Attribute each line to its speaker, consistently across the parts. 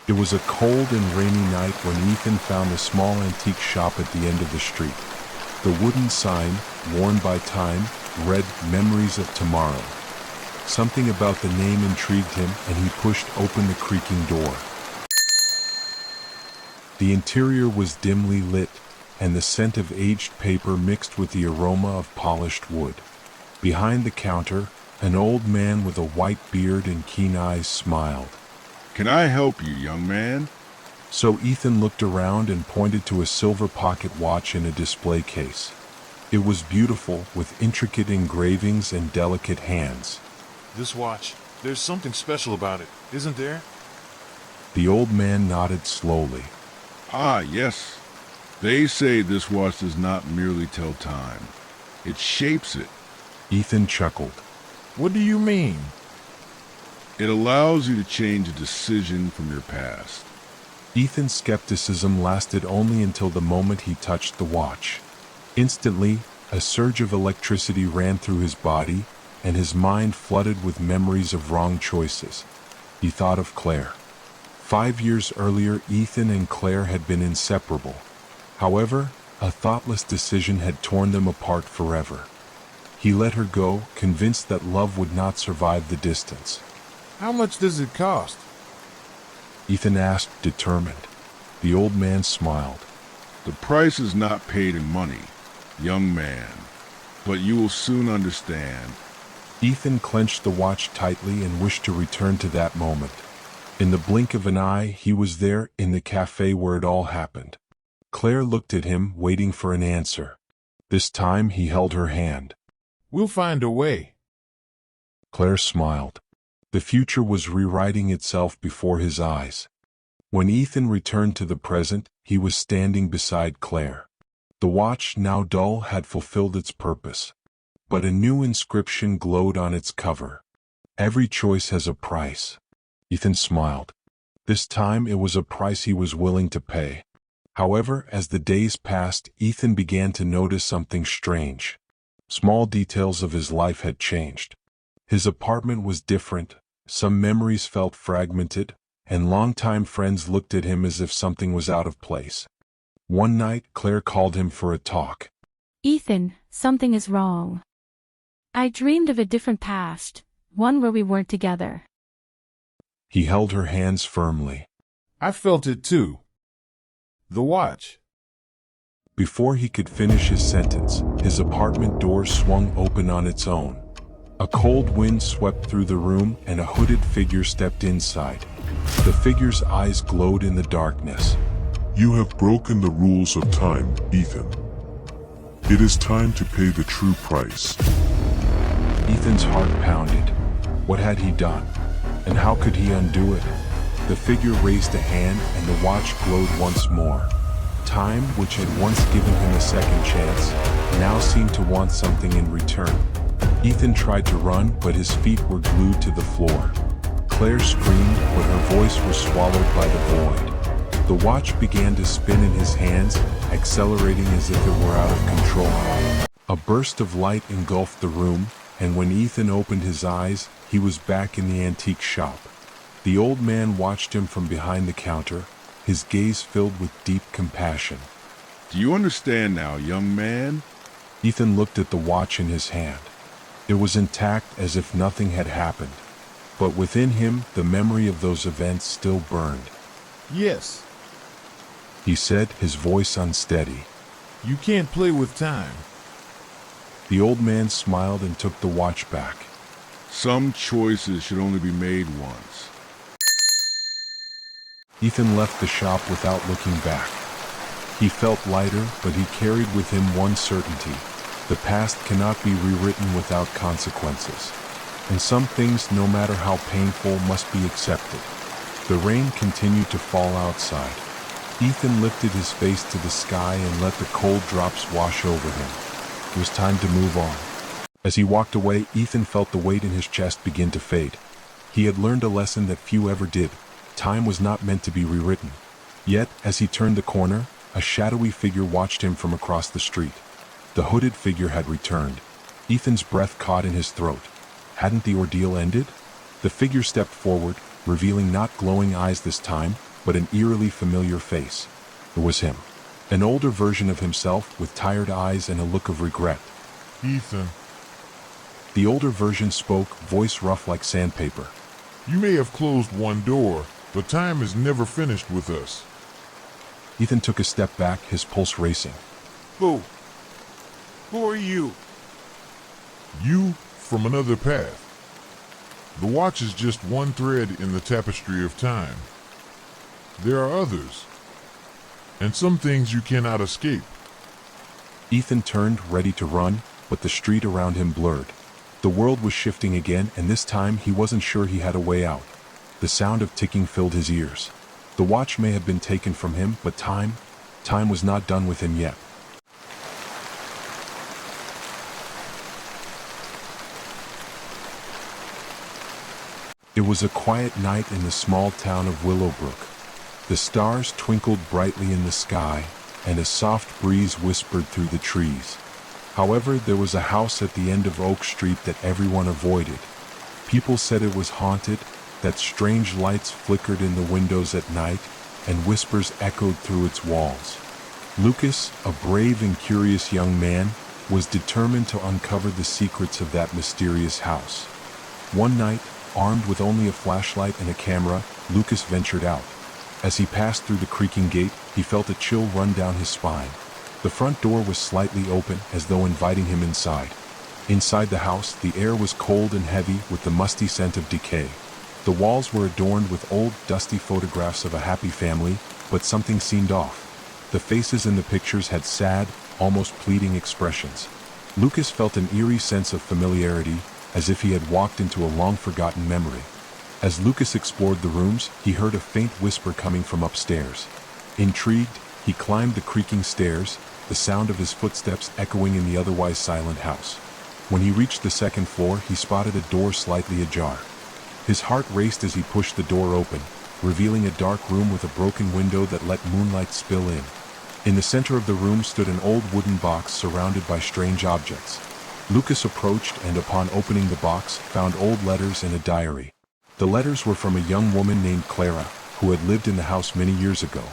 Speaker 1: It was a cold and rainy night when Ethan found a small antique shop at the end of the street. The wooden sign, worn by time, read "Memories of Tomorrow." Something about the name intrigued him, and he pushed open the creaking door. The interior was dimly lit, and the scent of aged paper mixed with the aroma of polished wood. Behind the counter, an old man with a white beard and keen eyes smiled.
Speaker 2: "Can I help you, young man?"
Speaker 1: So Ethan looked around and pointed to a silver pocket watch in a display case. It was beautiful, with intricate engravings and delicate hands.
Speaker 3: "This watch, there's something special about it, isn't there?"
Speaker 1: The old man nodded slowly.
Speaker 2: "Ah, yes. They say this watch does not merely tell time. It shapes it.
Speaker 1: Ethan chuckled.
Speaker 3: "What do you mean?"
Speaker 2: It allows you to change a decision from your past."
Speaker 1: Ethan's skepticism lasted only until the moment he touched the watch. Instantly, a surge of electricity ran through his body, and his mind flooded with memories of wrong choices. He thought of Claire. 5 years earlier, Ethan and Claire had been inseparable. However, a thoughtless decision had torn them apart forever. He let her go, convinced that love would not survive the distance.
Speaker 3: "How much does it cost?"
Speaker 1: Ethan asked, determined. The old man smiled.
Speaker 2: "The price is not paid in money, young man, but you will soon understand."
Speaker 1: Ethan clenched the watch tightly and wished to return to that moment. In the blink of an eye, he was there, in the cafe where it all happened. Claire looked at him, waiting for an answer. This time he held her hand.
Speaker 3: "We'll find a way."
Speaker 1: Claire smiled. The future was rewriting itself before his eyes. When Ethan returned to the present, he was standing beside Claire. The watch, now dull, had fulfilled its purpose. But a new inscription glowed on its cover. "Every choice has a price." Ethan smiled. This time it was a price he was willing to pay. However, as the days passed, Ethan began to notice something strange. Small details of his life had changed. His apartment was different, some memories felt fragmented, and longtime friends looked at him as if something was out of place. One night, Claire called him for a talk.
Speaker 4: "Ethan, something is wrong. I dreamed of a different past, one where we weren't together."
Speaker 1: He held her hands firmly.
Speaker 3: "I felt it too. The watch."
Speaker 1: Before he could finish his sentence, his apartment door swung open on its own. A cold wind swept through the room, and a hooded figure stepped inside. The figure's eyes glowed in the darkness.
Speaker 5: "You have broken the rules of time, Ethan. It is time to pay the true price."
Speaker 1: Ethan's heart pounded. What had he done? And how could he undo it? The figure raised a hand, and the watch glowed once more. Time, which had once given him a second chance, now seemed to want something in return. Ethan tried to run, but his feet were glued to the floor. Claire screamed, but her voice was swallowed by the void. The watch began to spin in his hands, accelerating as if it were out of control. A burst of light engulfed the room, and when Ethan opened his eyes, he was back in the antique shop. The old man watched him from behind the counter, his gaze filled with deep compassion.
Speaker 2: "Do you understand now, young man?"
Speaker 1: Ethan looked at the watch in his hand. It was intact, as if nothing had happened. But within him, the memory of those events still burned.
Speaker 3: "Yes.
Speaker 1: He said, his voice unsteady.
Speaker 3: You can't play with time."
Speaker 1: The old man smiled and took the watch back.
Speaker 2: "Some choices should only be made once."
Speaker 1: Ethan left the shop without looking back. He felt lighter, but he carried with him one certainty. The past cannot be rewritten without consequences. And some things, no matter how painful, must be accepted. The rain continued to fall outside. Ethan lifted his face to the sky and let the cold drops wash over him. It was time to move on. As he walked away, Ethan felt the weight in his chest begin to fade. He had learned a lesson that few ever did. Time was not meant to be rewritten. Yet, as he turned the corner, a shadowy figure watched him from across the street. The hooded figure had returned. Ethan's breath caught in his throat. Hadn't the ordeal ended? The figure stepped forward, revealing not glowing eyes this time, but an eerily familiar face. It was him. An older version of himself with tired eyes and a look of regret.
Speaker 3: Ethan,
Speaker 1: The older version spoke, voice rough like sandpaper.
Speaker 3: you may have closed one door, but time is never finished with us.
Speaker 1: Ethan took a step back, his pulse racing.
Speaker 6: Who? Who are you?
Speaker 3: You from another path. The watch is just one thread in the tapestry of time. There are others, and some things you cannot escape.
Speaker 1: Ethan turned, ready to run, but the street around him blurred. The world was shifting again, and this time he wasn't sure he had a way out. The sound of ticking filled his ears. The watch may have been taken from him, but time was not done with him yet. It was a quiet night in the small town of Willowbrook. The stars twinkled brightly in the sky, and a soft breeze whispered through the trees. However, there was a house at the end of Oak Street that everyone avoided. People said it was haunted, that strange lights flickered in the windows at night, and whispers echoed through its walls. Lucas, a brave and curious young man, was determined to uncover the secrets of that mysterious house. One night, armed with only a flashlight and a camera, Lucas ventured out. As he passed through the creaking gate, he felt a chill run down his spine. The front door was slightly open, as though inviting him inside. Inside the house, the air was cold and heavy with the musty scent of decay. The walls were adorned with old, dusty photographs of a happy family, but something seemed off. The faces in the pictures had sad, almost pleading expressions. Lucas felt an eerie sense of familiarity, as if he had walked into a long-forgotten memory. As Lucas explored the rooms, he heard a faint whisper coming from upstairs. Intrigued, he climbed the creaking stairs, the sound of his footsteps echoing in the otherwise silent house. When he reached the second floor, he spotted a door slightly ajar. His heart raced as he pushed the door open, revealing a dark room with a broken window that let moonlight spill in. In the center of the room stood an old wooden box surrounded by strange objects. Lucas approached and, upon opening the box, found old letters and a diary. The letters were from a young woman named Clara, who had lived in the house many years ago.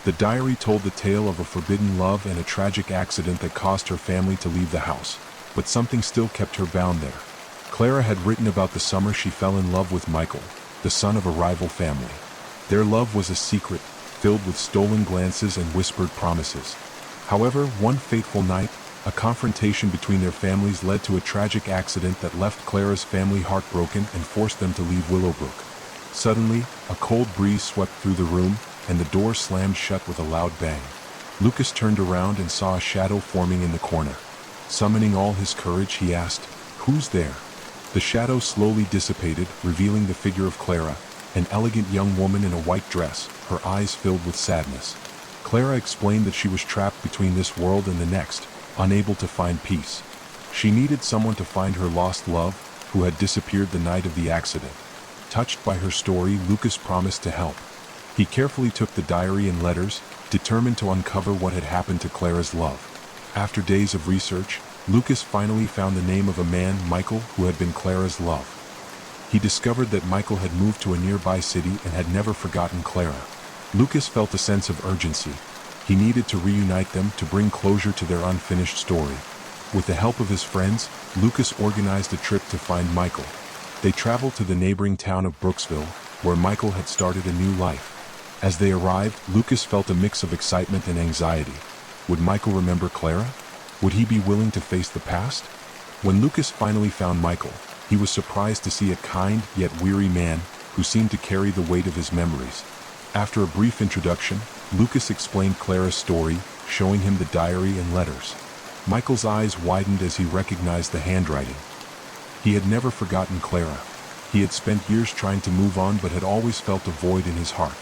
Speaker 1: The diary told the tale of a forbidden love and a tragic accident that caused her family to leave the house, but something still kept her bound there. Clara had written about the summer she fell in love with Michael, the son of a rival family. Their love was a secret, filled with stolen glances and whispered promises. However, one fateful night, a confrontation between their families led to a tragic accident that left Clara's family heartbroken and forced them to leave Willowbrook. Suddenly, a cold breeze swept through the room, and the door slammed shut with a loud bang. Lucas turned around and saw a shadow forming in the corner. Summoning all his courage, he asked, "Who's there?" The shadow slowly dissipated, revealing the figure of Clara, an elegant young woman in a white dress, her eyes filled with sadness. Clara explained that she was trapped between this world and the next, unable to find peace. She needed someone to find her lost love, who had disappeared the night of the accident. Touched by her story, Lucas promised to help. He carefully took the diary and letters, determined to uncover what had happened to Clara's love. After days of research, Lucas finally found the name of a man, Michael, who had been Clara's love. He discovered that Michael had moved to a nearby city and had never forgotten Clara. Lucas felt a sense of urgency. He needed to reunite them to bring closure to their unfinished story. With the help of his friends, Lucas organized a trip to find Michael. They traveled to the neighboring town of Brooksville, where Michael had started a new life. As they arrived, Lucas felt a mix of excitement and anxiety. Would Michael remember Clara? Would he be willing to face the past? When Lucas finally found Michael, he was surprised to see a kind yet weary man who seemed to carry the weight of his memories. After a brief introduction, Lucas explained Clara's story, showing him the diary and letters. Michael's eyes widened as he recognized the handwriting. He had never forgotten Clara. He had spent years trying to move on but had always felt a void in his heart.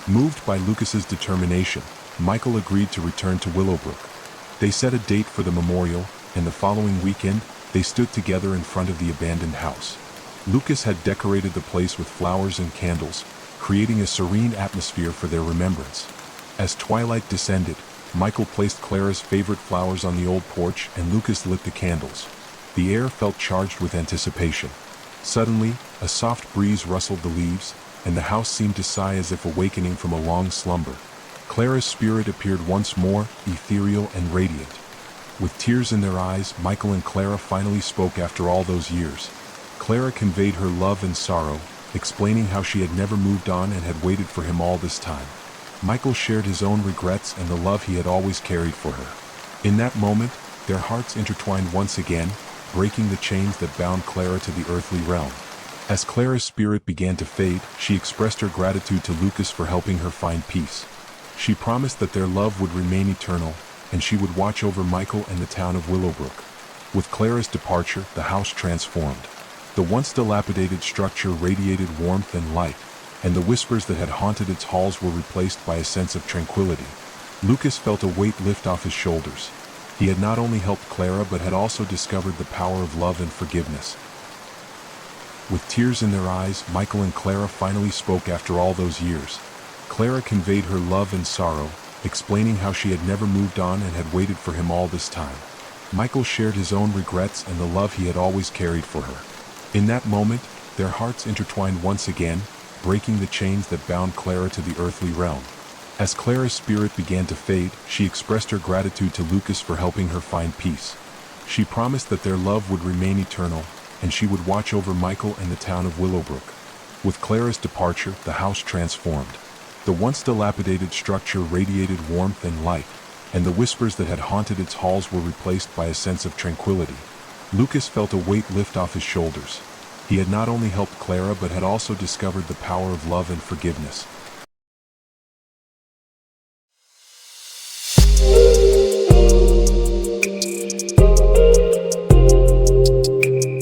Speaker 1: Moved by Lucas's determination, Michael agreed to return to Willowbrook. They set a date for the memorial, and the following weekend, they stood together in front of the abandoned house. Lucas had decorated the place with flowers and candles, creating a serene atmosphere for their remembrance. As twilight descended, Michael placed Clara's favorite flowers on the old porch and Lucas lit the candles. The air felt charged with anticipation. Suddenly, a soft breeze rustled the leaves, and the house seemed to sigh as if awakening from a long slumber. Clara's spirit appeared once more, ethereal and radiant. With tears in their eyes, Michael and Clara finally spoke after all those years. Clara conveyed her love and sorrow, explaining how she had never moved on and had waited for him all this time. Michael shared his own regrets and the love he had always carried for her. In that moment, their hearts intertwined once again, breaking the chains that bound Clara to the earthly realm. As Clara's spirit began to fade, she expressed her gratitude to Lucas for helping her find peace. She promised that their love would remain eternal, and she would watch over Michael and the town of Willowbrook. With Clara's departure, the house transformed. The once dilapidated structure radiated warmth and light, and the whispers that had haunted its halls were replaced by a sense of tranquility. Lucas felt a weight lift off his shoulders. He had not only helped Clara but had also discovered the power of love and forgiveness. With tears in their eyes, Michael and Clara finally spoke after all those years. Clara conveyed her love and sorrow, explaining how she had never moved on and had waited for him all this time. Michael shared his own regrets and the love he had always carried for her. In that moment, their hearts intertwined once again, breaking the chains that bound Clara to the earthly realm. As Clara's spirit began to fade, she expressed her gratitude to Lucas for helping her find peace. She promised that their love would remain eternal, and she would watch over Michael and the town of Willowbrook. With Clara's departure, the house transformed. The once dilapidated structure radiated warmth and light, and the whispers that had haunted its halls were replaced by a sense of tranquility. Lucas felt a weight lift off his shoulders. He had not only helped Clara but had also discovered the power of love and forgiveness.